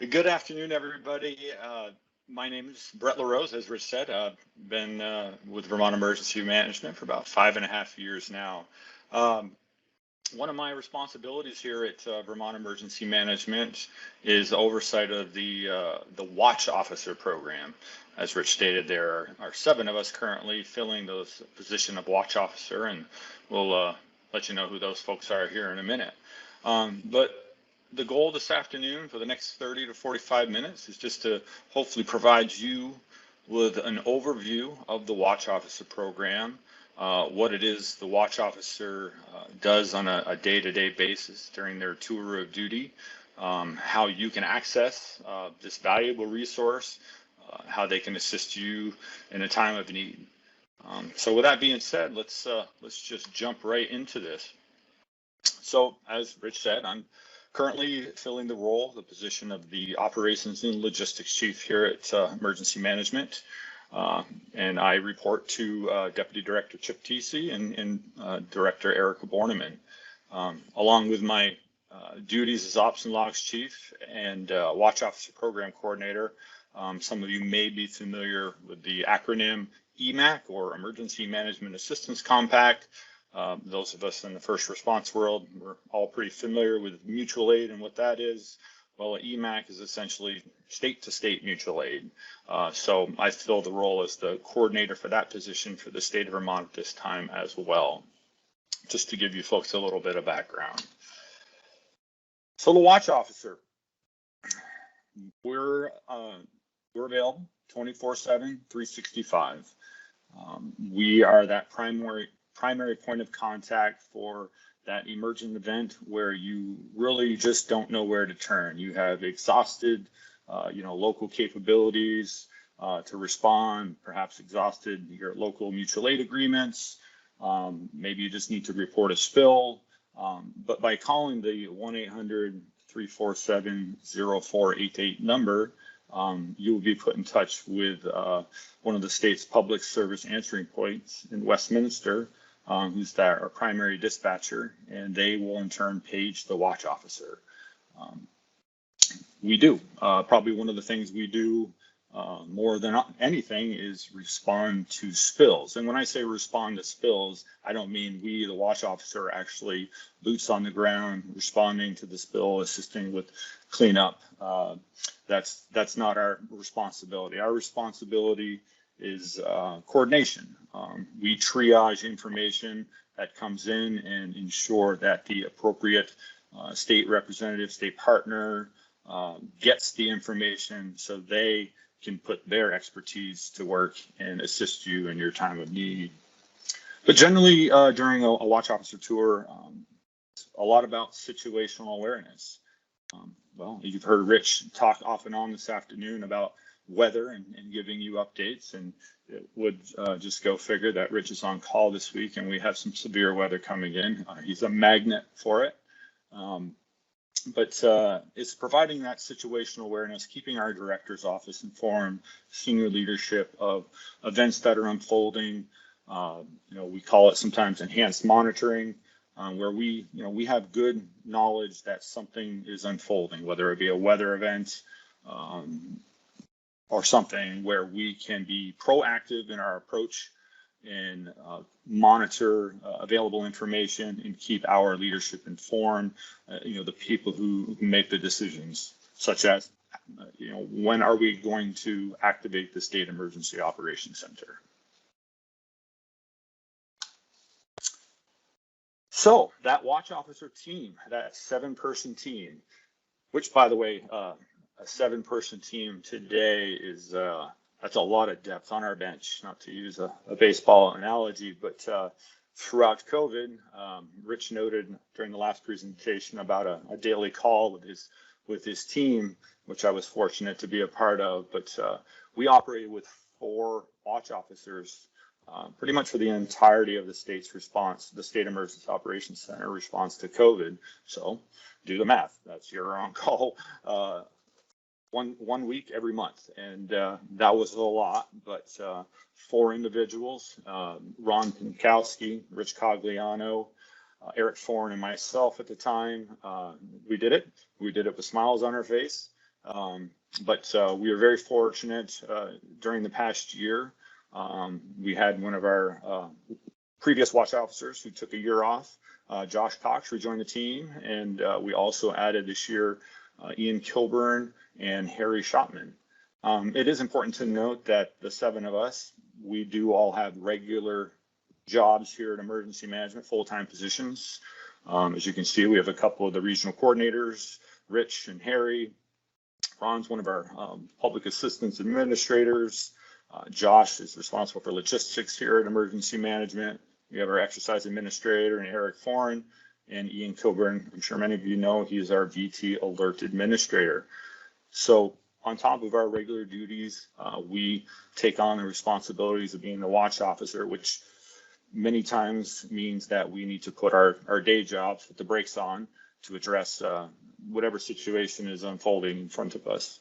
Good afternoon, everybody. My name is Brett LaRose, as Rich said. I've been with Vermont Emergency Management for about 5.5 years now. One of my responsibilities here at Vermont Emergency Management is oversight of the Watch Officer program. As Rich stated, there are 7 of us currently filling the position of Watch Officer, and we'll let you know who those folks are here in a minute. But the goal this afternoon for the next 30 to 45 minutes is just to hopefully provide you with an overview of the Watch Officer program, what it is the Watch Officer does on a day-to-day basis during their tour of duty, how you can access this valuable resource, how they can assist you in a time of need. So with that being said, let's just jump right into this. So as Rich said, I'm currently filling the position of the Operations and Logistics Chief here at Emergency Management. And I report to Deputy Director Chip Teesey and Director Erica Borneman. Along with my duties as Ops and Logs Chief and Watch Officer Program Coordinator, some of you may be familiar with the acronym EMAC, or Emergency Management Assistance Compact. Those of us in the first response world, we're all pretty familiar with mutual aid and what that is. Well, EMAC is essentially state-to-state mutual aid. So I fill the role as the coordinator for that position for the state of Vermont at this time as well, just to give you folks a little bit of background. So the Watch Officer, we're available 24/7, 365. We are that primary point of contact for that emergent event where you really just don't know where to turn. You have exhausted, local capabilities to respond, perhaps exhausted your local mutual aid agreements. Maybe you just need to report a spill. But by calling the 1-800-347-0488 number, you will be put in touch with one of the state's public service answering points in Westminster, who's our primary dispatcher, and they will in turn page the Watch Officer. We do. Probably one of the things we do more than anything is respond to spills. And when I say respond to spills, I don't mean we, the Watch Officer, are actually boots on the ground, responding to the spill, assisting with cleanup. That's not our responsibility. Our responsibility is coordination. We triage information that comes in and ensure that the appropriate state representative, state partner gets the information so they can put their expertise to work and assist you in your time of need. But generally, during a Watch Officer tour, it's a lot about situational awareness. Well, you've heard Rich talk off and on this afternoon about weather and giving you updates, and it would just go figure that Rich is on call this week and we have some severe weather coming in. He's a magnet for it. But it's providing that situational awareness, keeping our director's office informed, senior leadership of events that are unfolding. We call it sometimes enhanced monitoring, where we have good knowledge that something is unfolding, whether it be a weather event or something where we can be proactive in our approach and monitor available information and keep our leadership informed, the people who make the decisions, such as, when are we going to activate the State Emergency Operations Center? So that Watch Officer team, that 7-person team, which, by the way, a 7-person team today is that's a lot of depth on our bench, not to use a baseball analogy, but throughout COVID, Rich noted during the last presentation about a daily call with his team, which I was fortunate to be a part of. But we operated with 4 Watch Officers pretty much for the entirety of the state's response, the State Emergency Operations Center response to COVID. So do the math. That's your on-call one week every month, and that was a lot. But 4 individuals, Ron Pinkowski, Rich Cogliano, Eric Foran, and myself at the time, we did it. We did it with smiles on our face. But we were very fortunate during the past year. We had one of our previous watch officers who took a year off, Josh Cox, rejoined the team, and we also added this year Ian Kilburn and Harry Shopman. It is important to note that the 7 of us, we do all have regular jobs here at Emergency Management, full-time positions. As you can see, we have a couple of the regional coordinators, Rich and Harry. Ron's one of our public assistance administrators. Josh is responsible for logistics here at Emergency Management. We have our exercise administrator and Eric Foreign, and Ian Kilburn. I'm sure many of you know he's our VT alert administrator. So on top of our regular duties, we take on the responsibilities of being the watch officer, which many times means that we need to put our day jobs with the brakes on to address whatever situation is unfolding in front of us.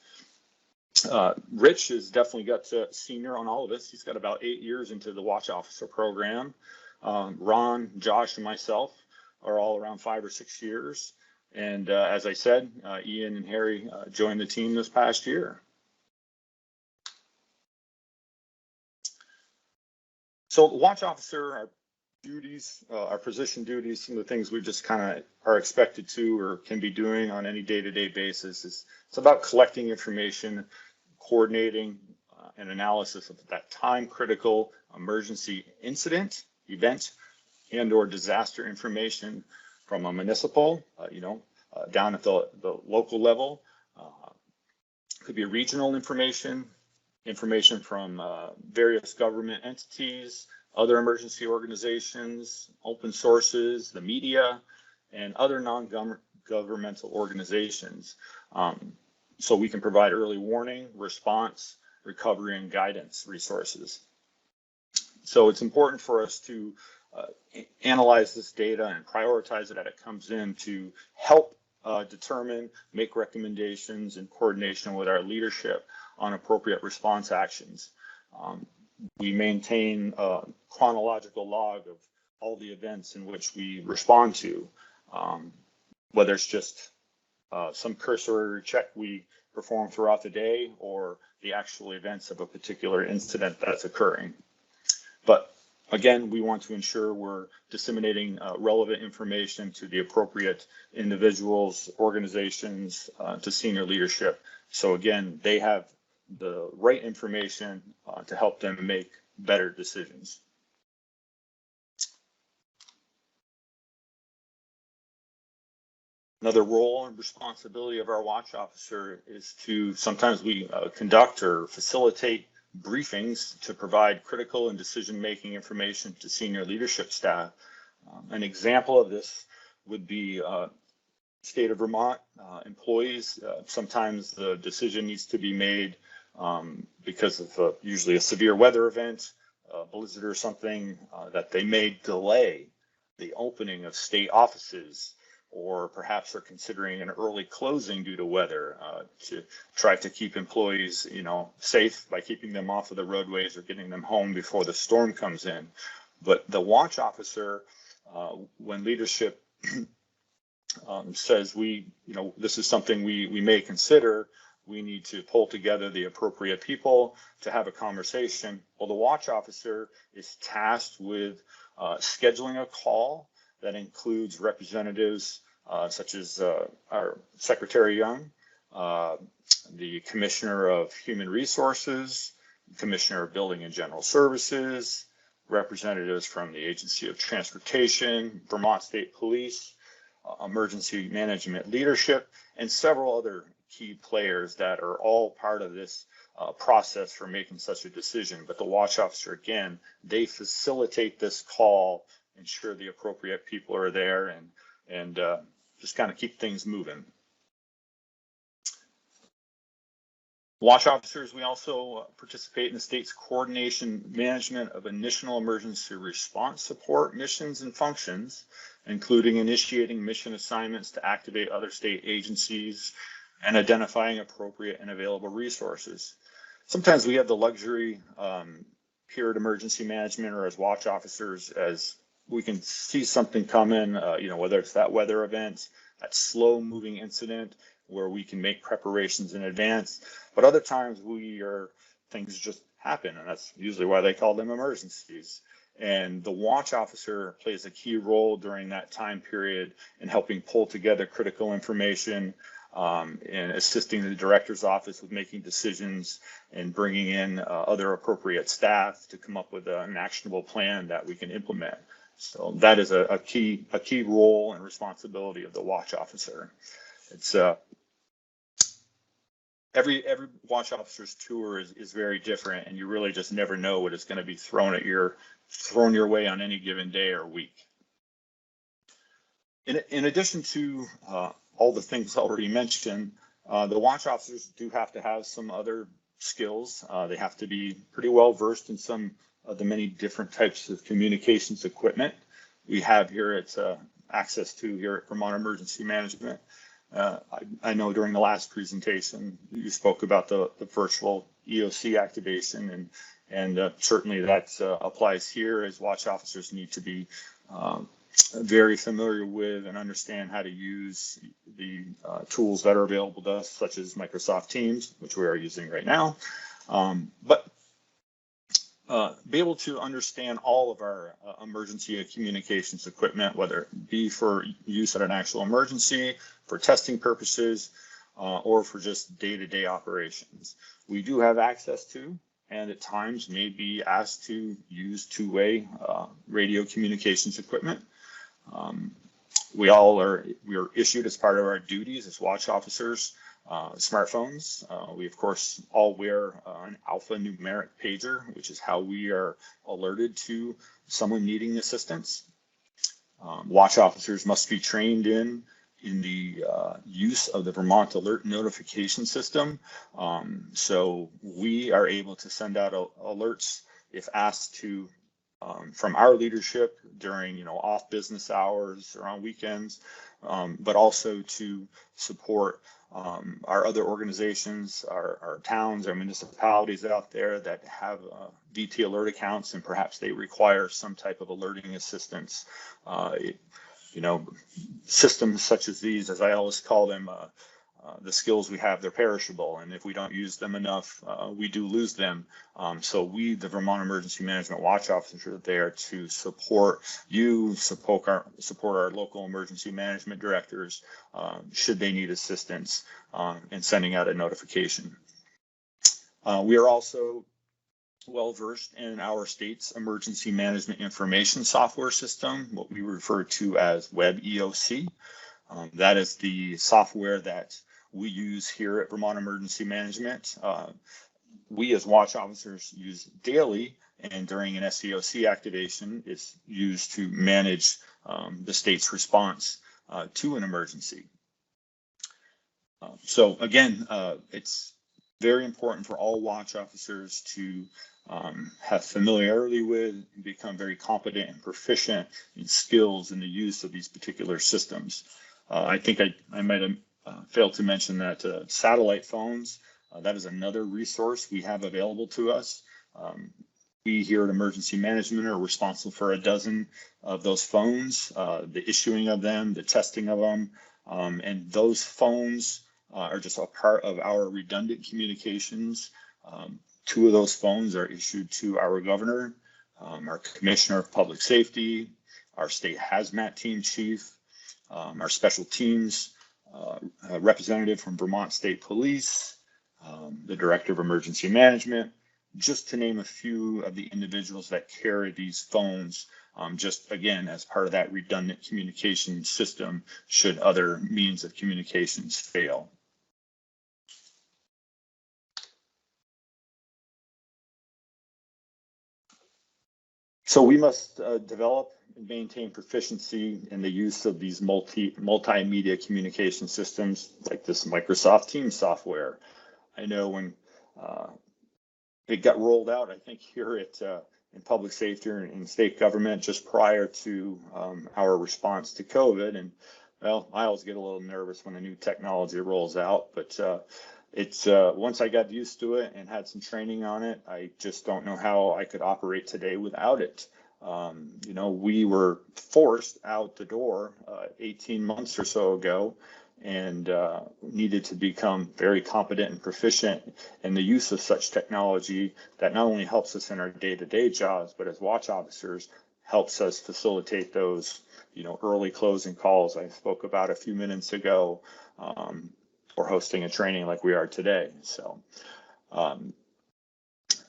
Rich has definitely got senior on all of us. He's got about 8 years into the watch officer program. Ron, Josh, and myself are all around 5 or 6 years. And as I said, Ian and Harry joined the team this past year. So the watch officer, our duties, our position duties, some of the things we just kind of are expected to or can be doing on any day-to-day basis is it's about collecting information, coordinating an analysis of that time-critical emergency incident, event, and or disaster information from a municipal, down at the local level. Could be regional information from various government entities, other emergency organizations, open sources, the media, and other non-governmental organizations. So we can provide early warning, response, recovery, and guidance resources. So it's important for us to analyze this data and prioritize it as it comes in to help determine, make recommendations in coordination with our leadership on appropriate response actions. We maintain a chronological log of all the events in which we respond to, whether it's just some cursory check we perform throughout the day or the actual events of a particular incident that's occurring. But again, we want to ensure we're disseminating relevant information to the appropriate individuals, organizations, to senior leadership. So again, they have the right information to help them make better decisions. Another role and responsibility of our watch officer is to sometimes we conduct or facilitate briefings to provide critical and decision-making information to senior leadership staff. An example of this would be state of Vermont employees. Sometimes the decision needs to be made because of usually a severe weather event, a blizzard or something, that they may delay the opening of state offices, or perhaps are considering an early closing due to weather to try to keep employees, safe by keeping them off of the roadways or getting them home before the storm comes in. But the watch officer, when leadership says this is something we may consider, we need to pull together the appropriate people to have a conversation. Well, the watch officer is tasked with scheduling a call that includes representatives such as our Secretary Young, the Commissioner of Human Resources, Commissioner of Building and General Services, representatives from the Agency of Transportation, Vermont State Police, Emergency Management Leadership, and several other key players that are all part of this process for making such a decision. But the watch officer, again, they facilitate this call, ensure the appropriate people are there, and just kind of keep things moving. Watch officers, we also participate in the state's coordination management of initial emergency response support missions and functions, including initiating mission assignments to activate other state agencies and identifying appropriate and available resources. Sometimes we have the luxury here at emergency management or as watch officers, as we can see something coming, whether it's that weather event, that slow moving incident, where we can make preparations in advance. But other times things just happen, and that's usually why they call them emergencies. And the watch officer plays a key role during that time period in helping pull together critical information, and assisting the director's office with making decisions and bringing in other appropriate staff to come up with an actionable plan that we can implement. So that is a key role and responsibility of the watch officer. It's every watch officer's tour is very different, and you really just never know what is going to be thrown your way on any given day or week. In addition to all the things already mentioned, the watch officers do have to have some other skills. They have to be pretty well versed in some of the many different types of communications equipment we have here at access to here at Vermont Emergency Management. I know during the last presentation you spoke about the virtual EOC activation, and certainly that applies here, as watch officers need to be very familiar with and understand how to use the tools that are available to us, such as Microsoft Teams, which we are using right now. But be able to understand all of our emergency communications equipment, whether it be for use at an actual emergency, for testing purposes, or for just day-to-day operations. We do have access to, and at times may be asked to use two-way radio communications equipment. We are issued, as part of our duties as watch officers, smartphones. We of course all wear an alphanumeric pager, which is how we are alerted to someone needing assistance. Watch officers must be trained in the use of the Vermont Alert Notification System. So we are able to send out alerts if asked to from our leadership during off business hours or on weekends, but also to support our other organizations, our towns, our municipalities out there that have VT alert accounts, and perhaps they require some type of alerting assistance. Systems such as these, as I always call them, the skills we have, they're perishable, and if we don't use them enough, we do lose them. So we, the Vermont Emergency Management Watch Officers, are there to support our local emergency management directors should they need assistance in sending out a notification. We are also well versed in our state's emergency management information software system, what we refer to as Web EOC. That is the software that we use here at Vermont Emergency Management. We as watch officers use daily, and during an SEOC activation, it's used to manage the state's response to an emergency. So again, it's very important for all watch officers to have familiarity with and become very competent and proficient in skills in the use of these particular systems. I think I might have failed to mention that satellite phones, that is another resource we have available to us. We here at Emergency Management are responsible for a dozen of those phones, the issuing of them, the testing of them, and those phones are just a part of our redundant communications. Two of those phones are issued to our governor, our commissioner of public safety, our state hazmat team chief, our special teams representative from Vermont State Police, the director of emergency management, just to name a few of the individuals that carry these phones, just again as part of that redundant communication system should other means of communications fail. So we must develop and maintain proficiency in the use of these multimedia communication systems like this Microsoft Teams software. I know when it got rolled out, I think here at in public safety and in state government just prior to our response to COVID. And well, I always get a little nervous when a new technology rolls out, but it's once I got used to it and had some training on it, I just don't know how I could operate today without it. We were forced out the door 18 months or so ago, and needed to become very competent and proficient in the use of such technology that not only helps us in our day-to-day jobs, but as watch officers, helps us facilitate those, early closing calls I spoke about a few minutes ago, or hosting a training like we are today. So,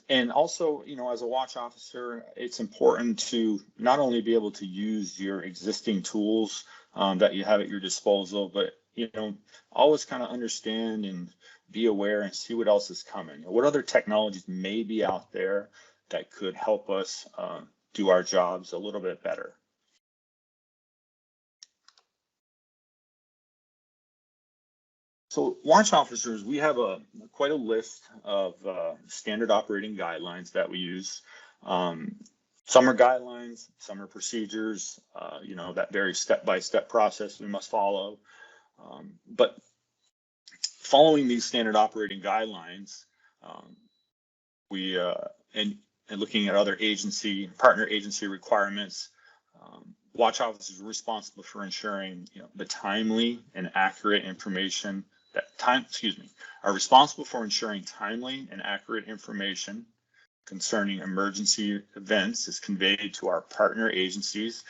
and also, as a watch officer, it's important to not only be able to use your existing tools that you have at your disposal, but always kind of understand and be aware and see what else is coming. What other technologies may be out there that could help us do our jobs a little bit better. So watch officers, we have quite a list of standard operating guidelines that we use. Some are guidelines, some are procedures, that very step-by-step process we must follow. But following these standard operating guidelines, we and looking at other partner agency requirements, watch officers are responsible for ensuring the timely and accurate information are responsible for ensuring timely and accurate information concerning emergency events is conveyed to our partner agencies.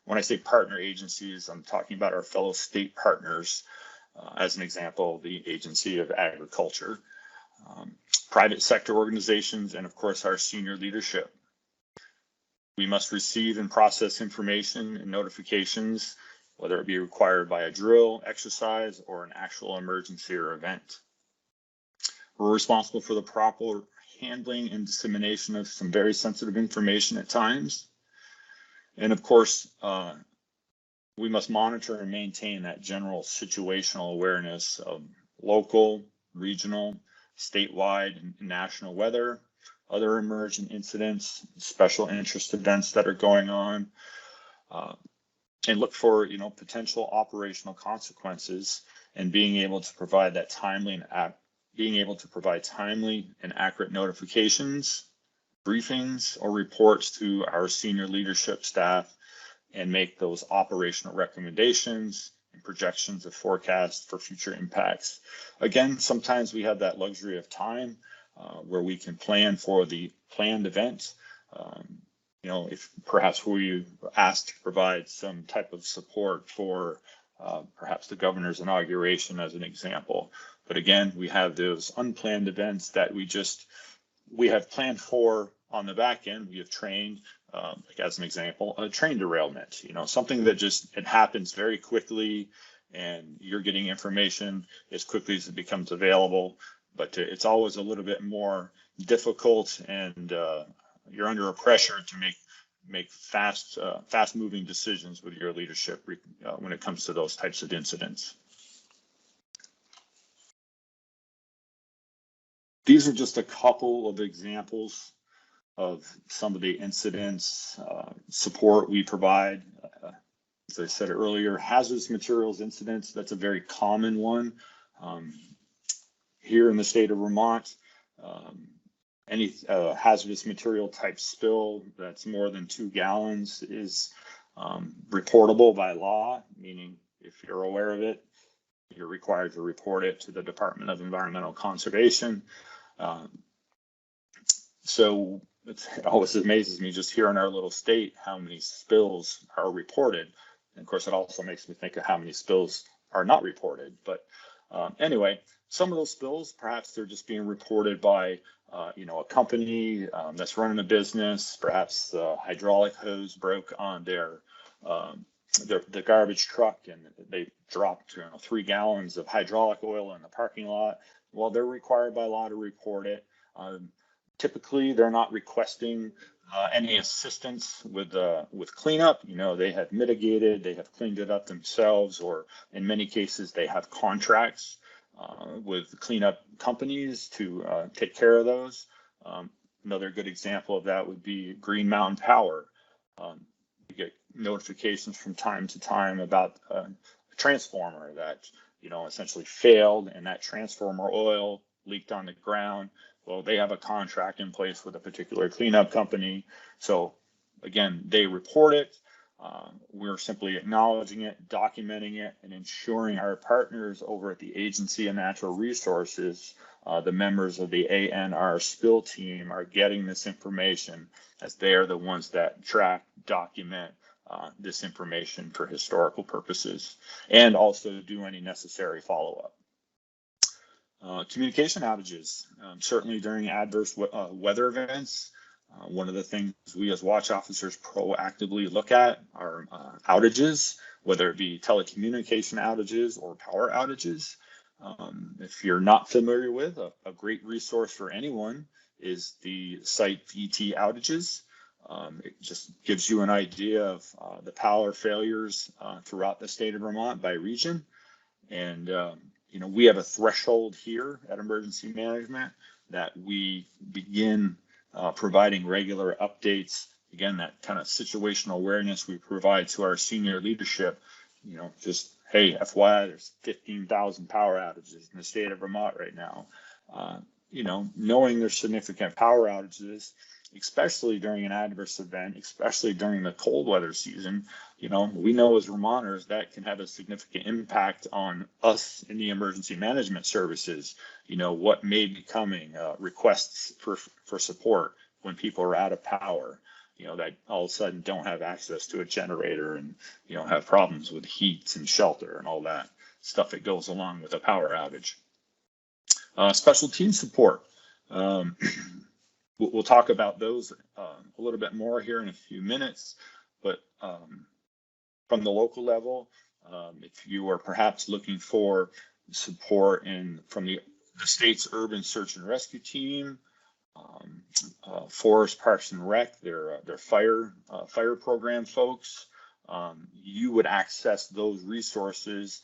When I say partner agencies, I'm talking about our fellow state partners, as an example, the Agency of Agriculture, private sector organizations, and of course our senior leadership. We must receive and process information and notifications, whether it be required by a drill, exercise, or an actual emergency or event. We're responsible for the proper handling and dissemination of some very sensitive information at times. And of course, we must monitor and maintain that general situational awareness of local, regional, statewide, and national weather, other emergent incidents, special interest events that are going on, and look for potential operational consequences, and being able to provide timely and accurate notifications, briefings, or reports to our senior leadership staff, and make those operational recommendations and projections of forecasts for future impacts. Again, sometimes we have that luxury of time where we can plan for the planned event. If perhaps we asked to provide some type of support for perhaps the governor's inauguration as an example. But again, we have those unplanned events that we have planned for on the back end. We have trained, like as an example, a train derailment, something that it happens very quickly, and you're getting information as quickly as it becomes available. But it's always a little bit more difficult, and you're under a pressure to make fast moving decisions with your leadership when it comes to those types of incidents. These are just a couple of examples of some of the incidents support we provide. As I said earlier, hazardous materials incidents, that's a very common one. Here in the state of Vermont, any hazardous material type spill that's more than 2 gallons is reportable by law, meaning if you're aware of it, you're required to report it to the Department of Environmental Conservation. So it always amazes me just here in our little state how many spills are reported. And of course, it also makes me think of how many spills are not reported. But anyway, some of those spills, perhaps they're just being reported by a company that's running a business. Perhaps the hydraulic hose broke on the garbage truck, and they dropped 3 gallons of hydraulic oil in the parking lot. Well, they're required by law to report it. Typically, they're not requesting any assistance with cleanup. They have mitigated, they have cleaned it up themselves, or in many cases, they have contracts with cleanup companies to take care of those. Another good example of that would be Green Mountain Power. You get notifications from time to time about a transformer that essentially failed, and that transformer oil leaked on the ground. Well, they have a contract in place with a particular cleanup company. So again, they report it. We're simply acknowledging it, documenting it, and ensuring our partners over at the Agency of Natural Resources, the members of the ANR spill team, are getting this information, as they are the ones that track, document this information for historical purposes, and also do any necessary follow-up. Communication outages, certainly during adverse weather events. One of the things we as watch officers proactively look at are outages, whether it be telecommunication outages or power outages. If you're not familiar with, a great resource for anyone is the site VT outages. It just gives you an idea of the power failures throughout the state of Vermont by region. And we have a threshold here at Emergency Management that we begin providing regular updates. Again, that kind of situational awareness we provide to our senior leadership. Just, hey, FYI, there's 15,000 power outages in the state of Vermont right now. Knowing there's significant power outages, especially during an adverse event, especially during the cold weather season, we know as Vermonters that can have a significant impact on us in the emergency management services. What may be coming, requests for support when people are out of power, that all of a sudden don't have access to a generator and, have problems with heat and shelter and all that stuff that goes along with a power outage. Special team support. We'll talk about those a little bit more here in a few minutes, but from the local level, if you are perhaps looking for support from the state's urban search and rescue team, Forest Parks and Rec, their fire program folks, you would access those resources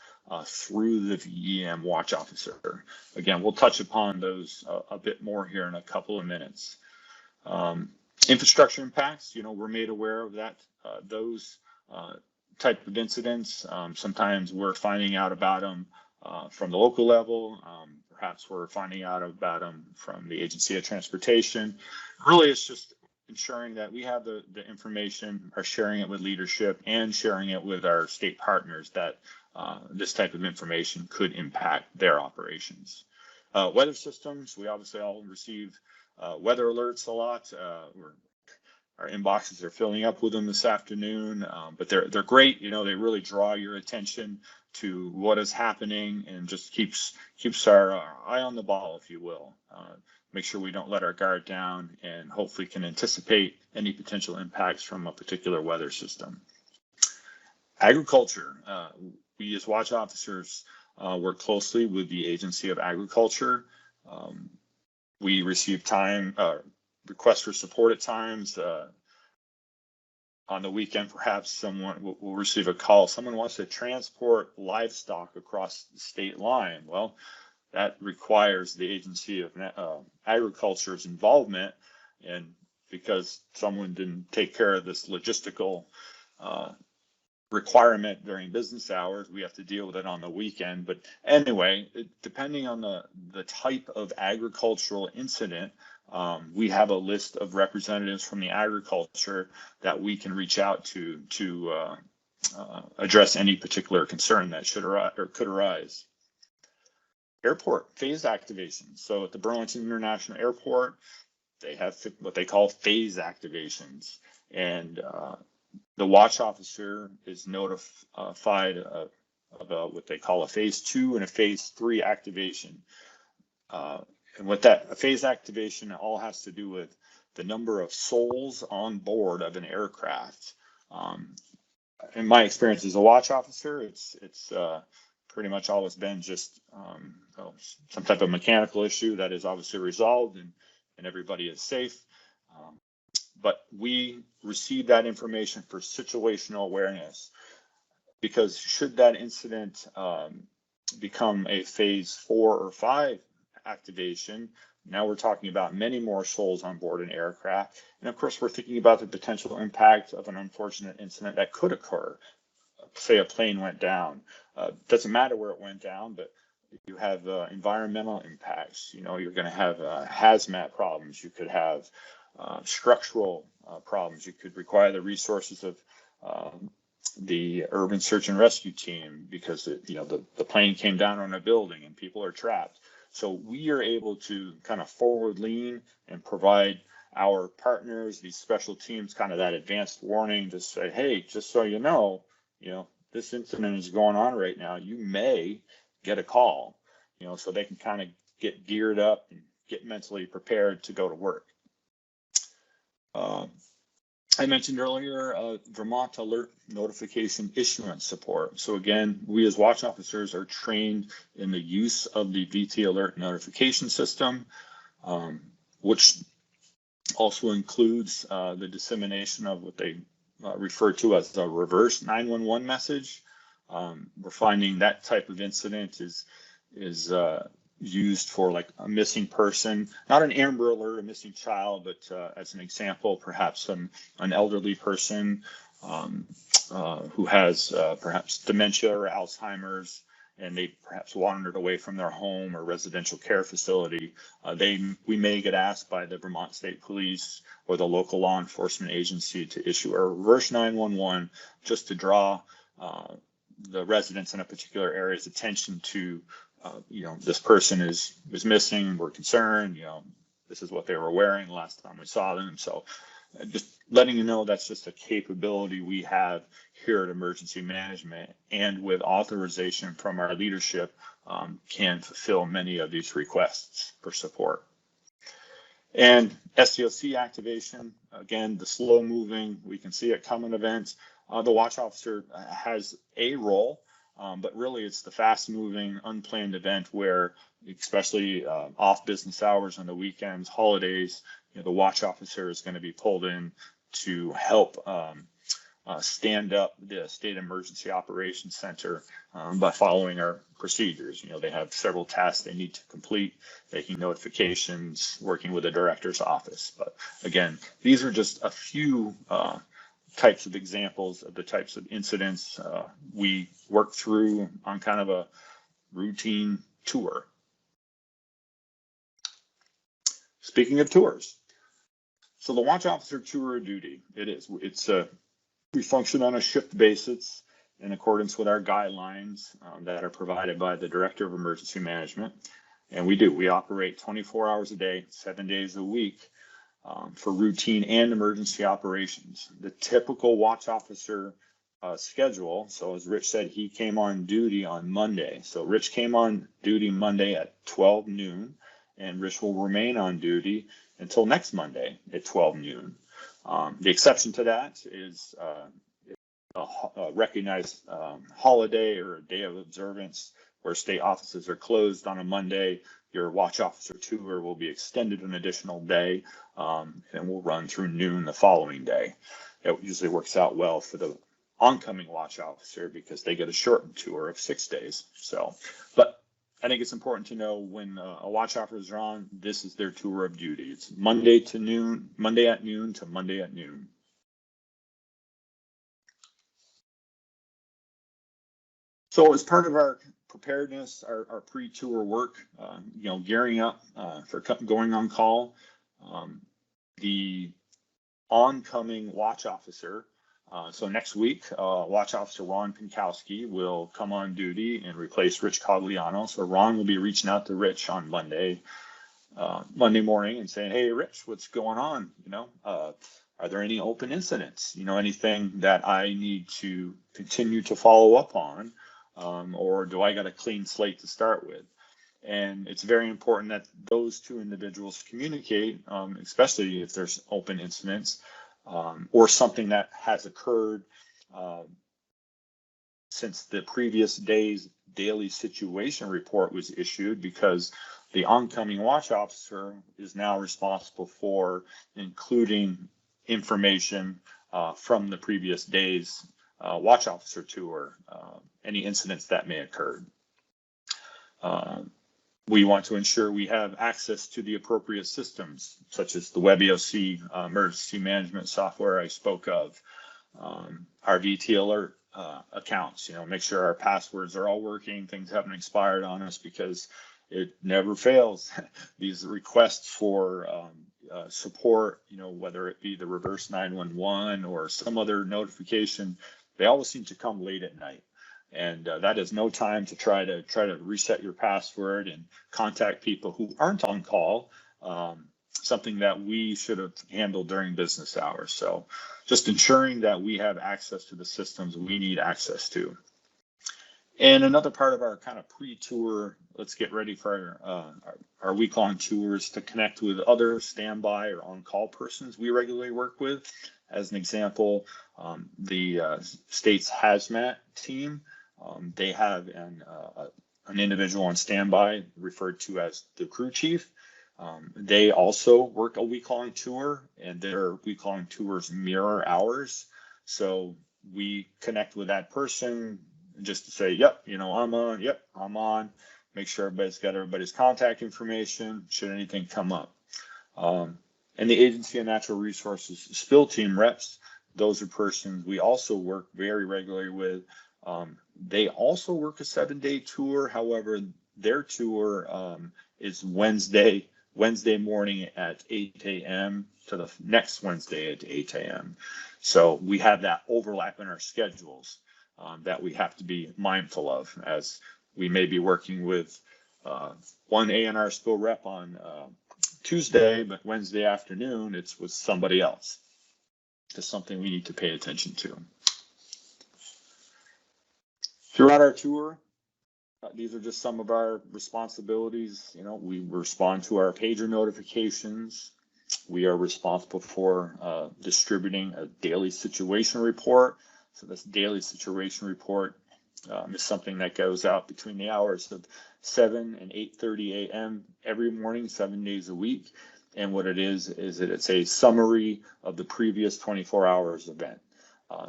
through the VEM watch officer. Again, we'll touch upon those a bit more here in a couple of minutes. Infrastructure impacts, we're made aware of that, those type of incidents. Sometimes we're finding out about them from the local level. Perhaps we're finding out about them from the Agency of Transportation. Really, it's just ensuring that we have the information, are sharing it with leadership and sharing it with our state partners that this type of information could impact their operations. Weather systems, we obviously all receive weather alerts a lot. Our inboxes are filling up with them this afternoon, but they're great. They really draw your attention to what is happening and just keeps our eye on the ball, if you will. Make sure we don't let our guard down and hopefully can anticipate any potential impacts from a particular weather system. Agriculture. We as watch officers work closely with the Agency of Agriculture. We receive requests for support at times. On the weekend, perhaps someone will receive a call. Someone wants to transport livestock across the state line. Well, that requires the Agency of Agriculture's involvement. And because someone didn't take care of this logistical requirement during business hours, we have to deal with it on the weekend. But anyway, depending on the type of agricultural incident, we have a list of representatives from the agriculture that we can reach out to address any particular concern that should arise or could arise. Airport phase activation. So at the Burlington International Airport, they have what they call phase activations, and the watch officer is notified about what they call a phase 2 and a phase 3 activation. And with that, a phase activation all has to do with the number of souls on board of an aircraft. In my experience as a watch officer, it's pretty much always been just some type of mechanical issue that is obviously resolved and everybody is safe. But we receive that information for situational awareness, because should that incident become a phase 4 or 5 activation, now we're talking about many more souls on board an aircraft. And of course, we're thinking about the potential impact of an unfortunate incident that could occur. Say a plane went down. Doesn't matter where it went down, but you have environmental impacts. You're going to have hazmat problems. You could have structural problems. You could require the resources of the urban search and rescue team, because the plane came down on a building and people are trapped. So we are able to kind of forward lean and provide our partners, these special teams, kind of that advanced warning to say, hey, just so you know, this incident is going on right now. You may get a call, so they can kind of get geared up and get mentally prepared to go to work. I mentioned earlier Vermont Alert Notification Issuance support. So again, we as watch officers are trained in the use of the VT Alert Notification System, which also includes the dissemination of what they refer to as a reverse 911 message. We're finding that type of incident is used for like a missing person, not an Amber Alert, a missing child, but as an example, perhaps an elderly person who has perhaps dementia or Alzheimer's, and they perhaps wandered away from their home or residential care facility. We may get asked by the Vermont State Police or the local law enforcement agency to issue a reverse 911 just to draw the residents in a particular area's attention to this person is missing. We're concerned. This is what they were wearing last time we saw them. So just letting you know that's just a capability we have here at Emergency Management, and with authorization from our leadership, can fulfill many of these requests for support. And SDOC activation, again, the slow moving, we can see it coming event. The watch officer has a role, but really it's the fast moving, unplanned event where, especially off business hours on the weekends, holidays, the watch officer is going to be pulled in to help stand up the State Emergency Operations Center by following our procedures. They have several tasks they need to complete, making notifications, working with the director's office. But again, these are just a few types of examples of the types of incidents we work through on kind of a routine tour. Speaking of tours, so the watch officer tour of duty, we function on a shift basis in accordance with our guidelines that are provided by the Director of Emergency Management. And we operate 24 hours a day, 7 days a week for routine and emergency operations. The typical watch officer schedule, so as Rich said, he came on duty on Monday. So Rich came on duty Monday at 12 noon, and Rich will remain on duty until next Monday at 12 noon. The exception to that is a recognized holiday or a day of observance where state offices are closed on a Monday. Your watch officer tour will be extended an additional day and will run through noon the following day. It usually works out well for the oncoming watch officer because they get a shortened tour of 6 days. But I think it's important to know when a watch officer is on, this is their tour of duty. It's Monday at noon to Monday at noon. So as part of our preparedness, our pre-tour work, gearing up for going on call, the oncoming watch officer. So next week, Watch Officer Ron Pinkowski will come on duty and replace Rich Cogliano. So Ron will be reaching out to Rich on Monday morning and saying, "Hey, Rich, what's going on? Are there any open incidents? Anything that I need to continue to follow up on, or do I got a clean slate to start with?" And it's very important that those two individuals communicate, especially if there's open incidents. Or something that has occurred since the previous day's daily situation report was issued, because the oncoming watch officer is now responsible for including information from the previous day's watch officer tour, any incidents that may occur. We want to ensure we have access to the appropriate systems, such as the WebEOC emergency management software I spoke of, our VT Alert accounts, make sure our passwords are all working, things haven't expired on us, because it never fails. These requests for support, whether it be the reverse 911 or some other notification, they always seem to come late at night. And that is no time to try to reset your password and contact people who aren't on call, something that we should have handled during business hours. So just ensuring that we have access to the systems we need access to. And another part of our kind of pre-tour, let's get ready for our week-long tours, to connect with other standby or on-call persons we regularly work with. As an example, the state's hazmat team, they have an individual on standby referred to as the crew chief. They also work a week-long tour, and their week-long tours mirror ours. So we connect with that person just to say, yep, I'm on, yep, I'm on. Make sure everybody's got everybody's contact information should anything come up. And the Agency of Natural Resources spill team reps, those are persons we also work very regularly with. They also work a 7-day tour. However, their tour is Wednesday morning at 8 a.m. to the next Wednesday at 8 a.m. So we have that overlap in our schedules that we have to be mindful of, as we may be working with one A&R spill rep on Tuesday, but Wednesday afternoon it's with somebody else. Just something we need to pay attention to. Throughout our tour, these are just some of our responsibilities. We respond to our pager notifications. We are responsible for distributing a daily situation report. So this daily situation report is something that goes out between the hours of 7 and 8:30 a.m. every morning, 7 days a week. And what it is that it's a summary of the previous 24 hours event.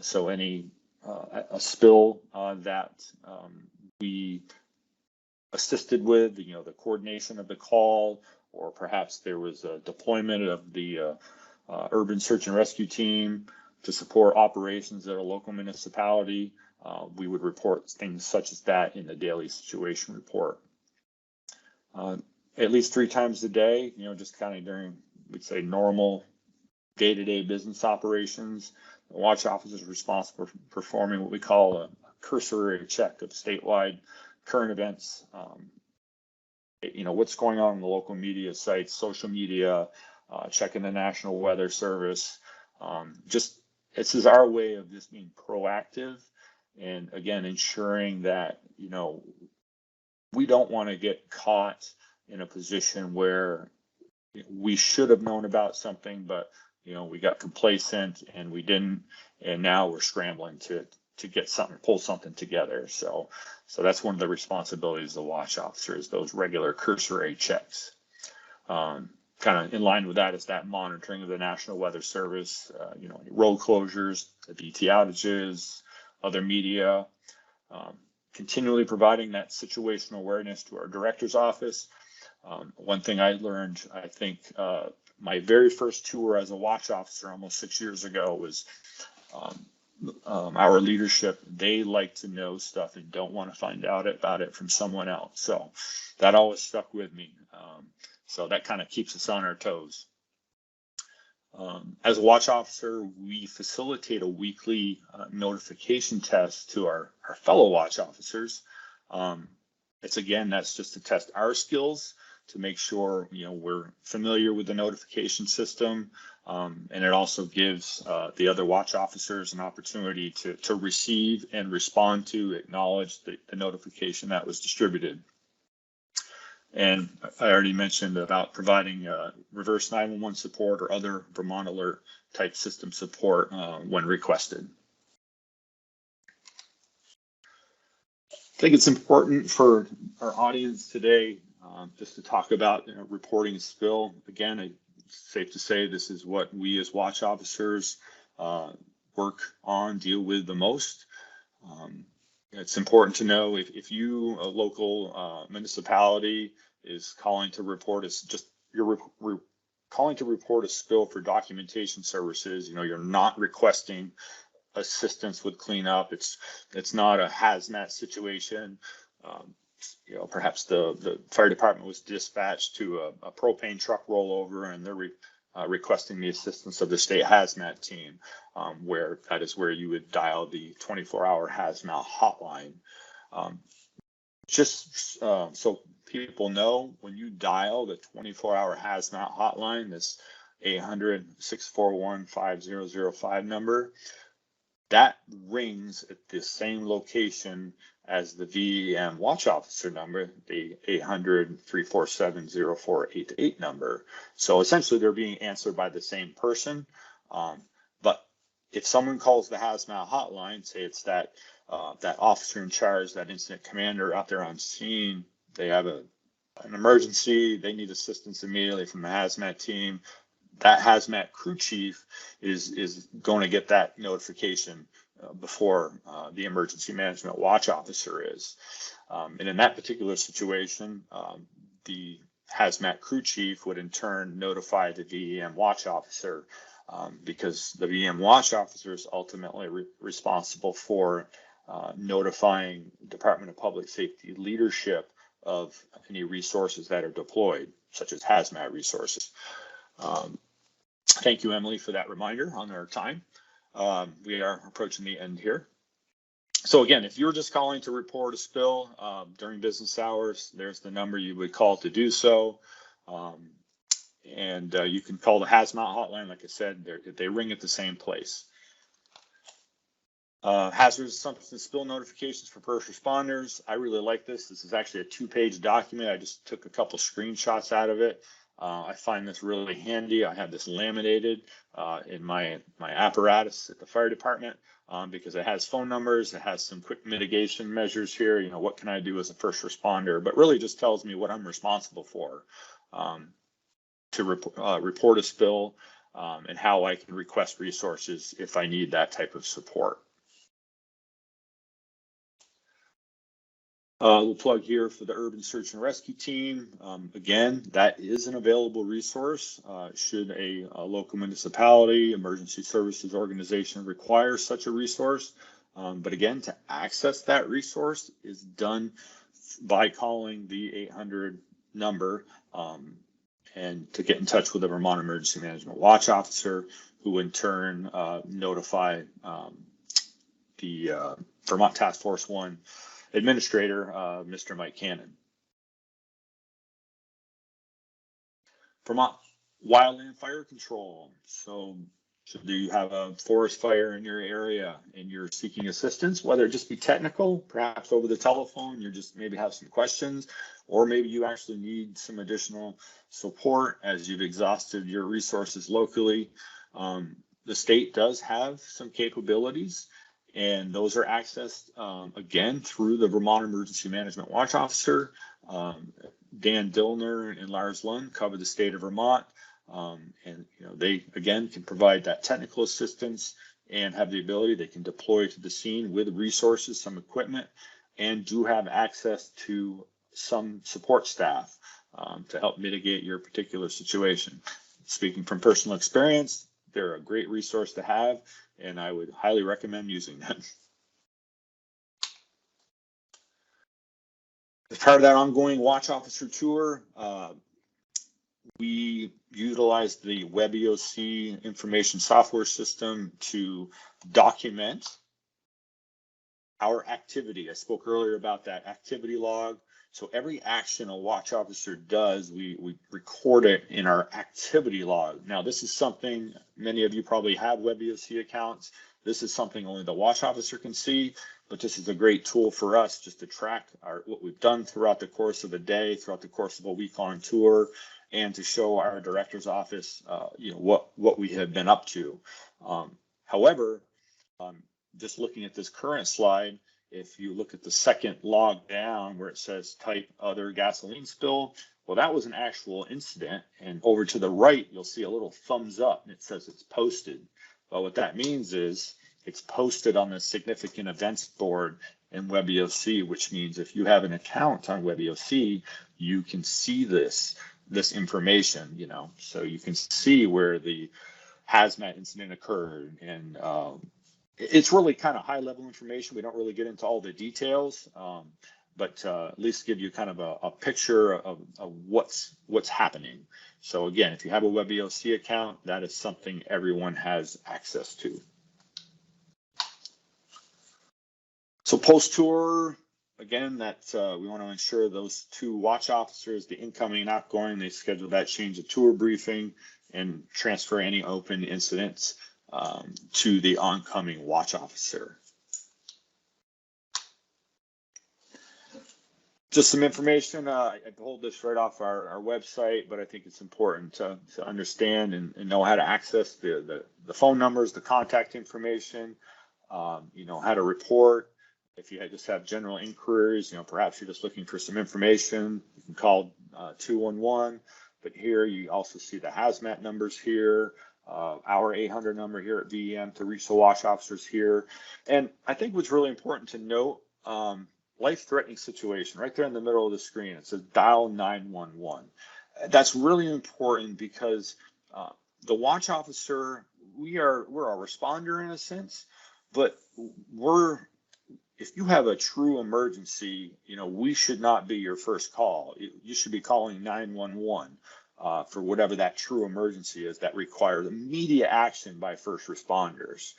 So any a spill that we assisted with, the coordination of the call, or perhaps there was a deployment of the urban search and rescue team to support operations at a local municipality, we would report things such as that in the daily situation report. At least 3 times a day, just kind of during, we'd say, normal day-to-day business operations, the watch officer is responsible for performing what we call a cursory check of statewide current events. What's going on in the local media sites, social media, checking the National Weather Service. This is our way of just being proactive, and again, ensuring that, we don't want to get caught in a position where we should have known about something, but, we got complacent and we didn't, and now we're scrambling to get something, pull something together. So that's one of the responsibilities of the watch officer, is those regular cursory checks. Kind of in line with that is that monitoring of the National Weather Service, road closures, the BT outages, other media, continually providing that situational awareness to our director's office. One thing I learned, I think, my very first tour as a watch officer almost 6 years ago was our leadership. They like to know stuff and don't want to find out about it from someone else. So that always stuck with me. So that kind of keeps us on our toes. As a watch officer, we facilitate a weekly notification test to our fellow watch officers. That's just to test our skills, to make sure we're familiar with the notification system, and it also gives the other watch officers an opportunity to receive and respond to, acknowledge the notification that was distributed. And I already mentioned about providing reverse 911 support or other Vermont Alert type system support when requested. I think it's important for our audience today just to talk about reporting spill. Again, it's safe to say this is what we as watch officers work on, deal with the most. It's important to know if you, a local municipality, is calling to report calling to report a spill for documentation services. You're not requesting assistance with cleanup. It's not a hazmat situation. Perhaps the fire department was dispatched to a propane truck rollover, and they're requesting the assistance of the state hazmat team, where that is where you would dial the 24-hour hazmat hotline. Just so people know, when you dial the 24-hour hazmat hotline, this 800-641-5005 number, that rings at the same location as the VEM watch officer number, the 800-347-0488 number. So essentially they're being answered by the same person. But if someone calls the hazmat hotline, say it's that officer in charge, that incident commander out there on scene, they have an emergency, they need assistance immediately from the hazmat team, that hazmat crew chief is going to get that notification before the emergency management watch officer is. And in that particular situation, the hazmat crew chief would in turn notify the VEM watch officer, because the VEM watch officer is ultimately responsible for notifying Department of Public Safety leadership of any resources that are deployed, such as hazmat resources. Thank you, Emily, for that reminder on our time. We are approaching the end here. So again, if you're just calling to report a spill during business hours, there's the number you would call to do so. And you can call the hazmat hotline. Like I said, they ring at the same place. Hazardous substance spill notifications for first responders. I really like this. This is actually a 2-page document. I just took a couple screenshots out of it. I find this really handy. I have this laminated in my apparatus at the fire department because it has phone numbers. It has some quick mitigation measures here. You know, what can I do as a first responder? But really just tells me what I'm responsible for to report a spill and how I can request resources if I need that type of support. We'll plug here for the Urban Search and Rescue Team. Again, that is an available resource should a local municipality, emergency services organization require such a resource. But again, to access that resource is done by calling the 800 number and to get in touch with the Vermont Emergency Management Watch Officer, who in turn notify the Vermont Task Force 1 Administrator, Mr. Mike Cannon. Vermont Wildland Fire Control. So should you have a forest fire in your area and you're seeking assistance, whether it just be technical, perhaps over the telephone, you just maybe have some questions, or maybe you actually need some additional support as you've exhausted your resources locally. The state does have some capabilities, and those are accessed, again, through the Vermont Emergency Management Watch Officer. Dan Dillner and Lars Lund cover the state of Vermont. And you know, they, again, can provide that technical assistance and have the ability, they can deploy to the scene with resources, some equipment, and do have access to some support staff to help mitigate your particular situation. Speaking from personal experience, they're a great resource to have, and I would highly recommend using them. As part of that ongoing watch officer tour, we utilized the WebEOC information software system to document our activity. I spoke earlier about that activity log. So every action a watch officer does, we record it in our activity log. Now, this is something many of you probably have WebEOC accounts. This is something only the watch officer can see, but this is a great tool for us just to track what we've done throughout the course of a day, throughout the course of a week on tour, and to show our director's office, you know, what we have been up to. However, just looking at this current slide, if you look at the second log down where it says type other gasoline spill, well, that was an actual incident. And over to the right, you'll see a little thumbs up and it says it's posted. Well, what that means is it's posted on the significant events board in WebEOC, which means if you have an account on WebEOC, you can see this information, you know, so you can see where the hazmat incident occurred. And it's really kind of high level information. We don't really get into all the details, but at least give you kind of a picture of what's happening. So again, if you have a WebEOC account, that is something everyone has access to. So post-tour, again, that we want to ensure those two watch officers, the incoming and outgoing, they schedule that change of tour briefing and transfer any open incidents to the oncoming watch officer. Just some information, I pulled this right off our website, but I think it's important to understand and know how to access the phone numbers, the contact information, you know, how to report. If you just have general inquiries, you know, perhaps you're just looking for some information, you can call 211. But here you also see the hazmat numbers here, our 800 number here at VEM to reach the watch officers here. And I think what's really important to note, life-threatening situation right there in the middle of the screen. It says dial 911. That's really important because the watch officer, we're a responder in a sense, but if you have a true emergency, you know, we should not be your first call. You should be calling 911 for whatever that true emergency is that requires immediate action by first responders.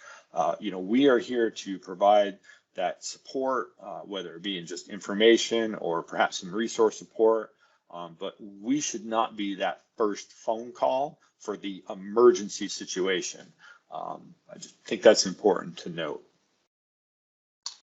You know, we are here to provide that support, whether it be in just information or perhaps some resource support, but we should not be that first phone call for the emergency situation. I just think that's important to note.